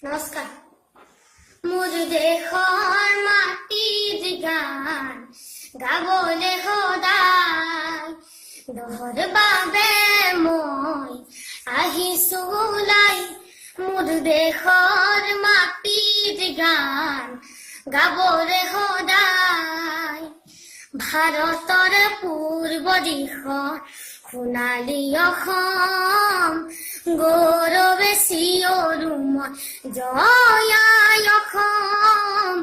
নমস্কাৰ। মোৰ দেশৰ মাটিৰ গান গাবলৈ সদায় দহৰ বাবে মই আহিছো ওলাই। মোৰ দেশৰ মাটিৰ গান গাবলৈ সদায় ভাৰতৰ পূৰ্ব দিশৰ সোণালী অসম গৌৰৱে চিঞৰো মই জয় আই অসম,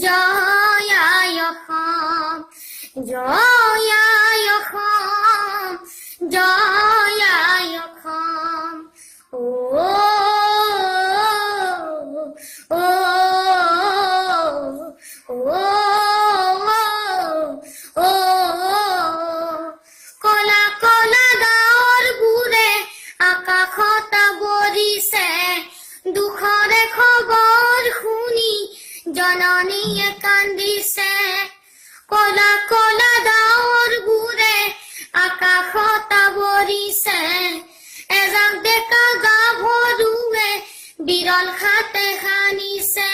জয় আই অসম, জয় আই অসম, জয় আই অসম। ও ও ও কলা কলা গাঁৱৰ বোৰে আকাশত বৰিছে দুখৰে খবৰ শুনি জননীয়ে কান্দিছে। কলা কলা গাঁৱৰ বোৰে আকাশত বৰিছে এজাক ডেকা গাভৰুৱে বিৰল হাতে সানিছে।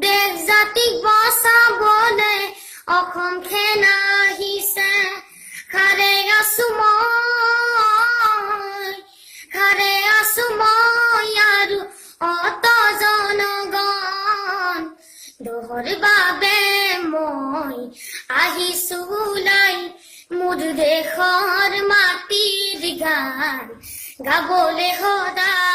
দেশ জাতিক বচাবলে অসম সেনা আহিছে। খাৰে আছো মই আৰু অত জনগণ দহৰ বাবে মই আহিছো ওলাই। মোৰ দেশৰ মাটিৰ গান গাবলৈ সদায়